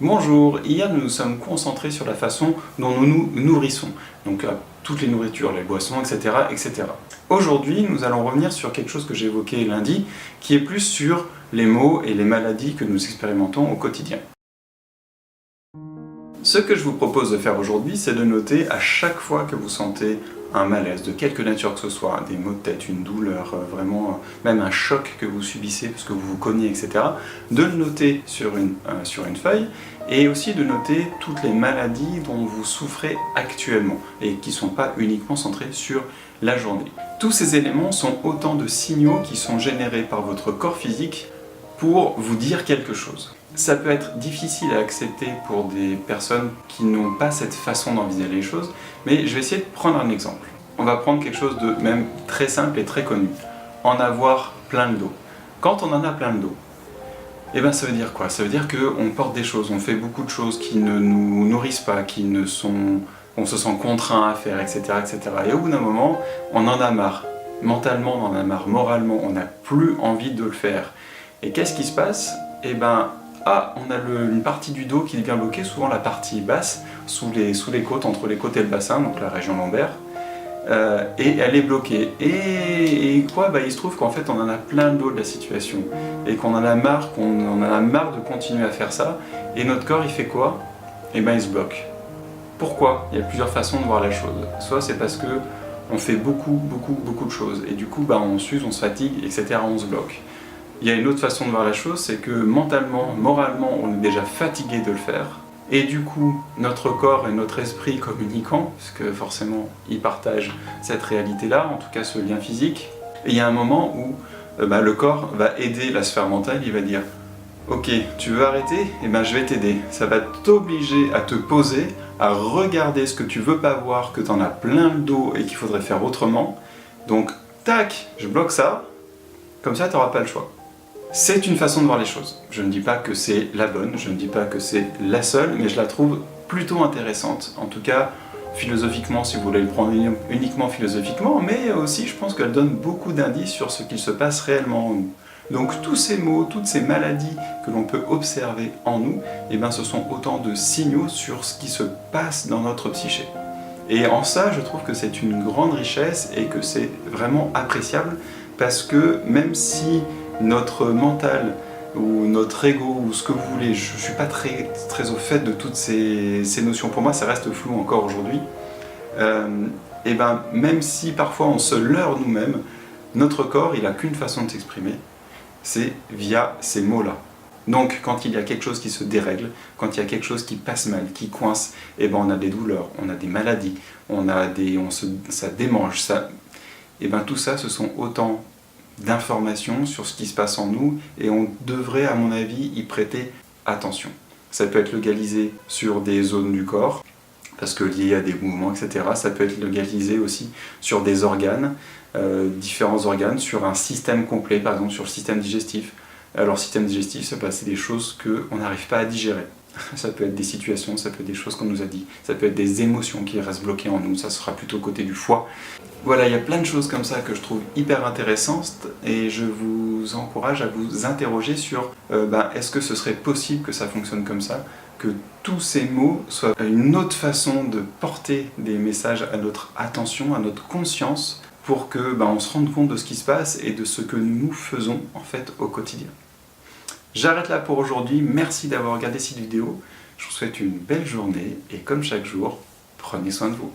Bonjour, hier nous nous sommes concentrés sur la façon dont nous nous nourrissons, donc toutes les nourritures, les boissons, etc. etc. Aujourd'hui, nous allons revenir sur quelque chose que j'ai évoqué lundi, qui est plus sur les maux et les maladies que nous expérimentons au quotidien. Ce que je vous propose de faire aujourd'hui, c'est de noter à chaque fois que vous sentez un malaise, de quelque nature que ce soit, des maux de tête, une douleur, vraiment même un choc que vous subissez parce que vous vous cognez, etc., de le noter sur une feuille et aussi de noter toutes les maladies dont vous souffrez actuellement et qui ne sont pas uniquement centrées sur la journée. Tous ces éléments sont autant de signaux qui sont générés par votre corps physique pour vous dire quelque chose. Ça peut être difficile à accepter pour des personnes qui n'ont pas cette façon d'envisager les choses, mais je vais essayer de prendre un exemple. On va prendre quelque chose de même très simple et très connu. En avoir plein le dos. Quand on en a plein le dos, eh ben ça veut dire quoi? Ça veut dire qu'on porte des choses, on fait beaucoup de choses qui ne nous nourrissent pas, on se sent contraint à faire, etc., etc. Et au bout d'un moment, on en a marre. Mentalement, on en a marre. Moralement, on n'a plus envie de le faire. Et qu'est-ce qui se passe? Eh ben, on a une partie du dos qui devient bloquée, souvent la partie basse, sous les côtes, entre les côtes et le bassin, donc la région lombaire, et elle est bloquée. Et quoi? Il se trouve qu'en fait on en a plein le dos de la situation, et qu'on en a marre, de continuer à faire ça, et notre corps il fait quoi? Eh ben il se bloque. Pourquoi? Il y a plusieurs façons de voir la chose. Soit c'est parce que on fait beaucoup de choses, et du coup on s'use, on se fatigue, etc., on se bloque. Il y a une autre façon de voir la chose, c'est que mentalement, moralement, on est déjà fatigué de le faire. Et du coup, notre corps et notre esprit communiquant, puisque forcément, ils partagent cette réalité-là, en tout cas ce lien physique. Et il y a un moment où le corps va aider la sphère mentale, il va dire « Ok, tu veux arrêter? Eh ben je vais t'aider. » Ça va t'obliger à te poser, à regarder ce que tu veux pas voir, que tu en as plein le dos et qu'il faudrait faire autrement. Donc, tac, je bloque ça, comme ça tu n'auras pas le choix. C'est une façon de voir les choses. Je ne dis pas que c'est la bonne, je ne dis pas que c'est la seule, mais je la trouve plutôt intéressante. En tout cas, philosophiquement, si vous voulez le prendre uniquement philosophiquement, mais aussi je pense qu'elle donne beaucoup d'indices sur ce qu'il se passe réellement en nous. Donc tous ces maux, toutes ces maladies que l'on peut observer en nous, ce sont autant de signaux sur ce qui se passe dans notre psyché. Et en ça, je trouve que c'est une grande richesse et que c'est vraiment appréciable, parce que même si notre mental ou notre ego ou ce que vous voulez, je ne suis pas très au fait de toutes ces notions, pour moi ça reste flou encore aujourd'hui, même si parfois on se leurre nous-mêmes, notre corps il n'a qu'une façon de s'exprimer, c'est via ces mots-là. Donc quand il y a quelque chose qui se dérègle, quand il y a quelque chose qui passe mal, qui coince, on a des douleurs, on a des maladies, ça démange, tout ça ce sont autant d'informations sur ce qui se passe en nous, et on devrait, à mon avis, y prêter attention. Ça peut être localisé sur des zones du corps, parce que lié à des mouvements, etc. Ça peut être localisé aussi sur des organes, différents organes, sur un système complet, par exemple sur le système digestif. Alors, système digestif, c'est des choses qu'on n'arrive pas à digérer. Ça peut être des situations, ça peut être des choses qu'on nous a dit, ça peut être des émotions qui restent bloquées en nous, ça sera plutôt côté du foie. Voilà, il y a plein de choses comme ça que je trouve hyper intéressantes, et je vous encourage à vous interroger sur est-ce que ce serait possible que ça fonctionne comme ça, que tous ces mots soient une autre façon de porter des messages à notre attention, à notre conscience, pour que on se rende compte de ce qui se passe et de ce que nous faisons en fait au quotidien. J'arrête là pour aujourd'hui, merci d'avoir regardé cette vidéo, je vous souhaite une belle journée et comme chaque jour, prenez soin de vous.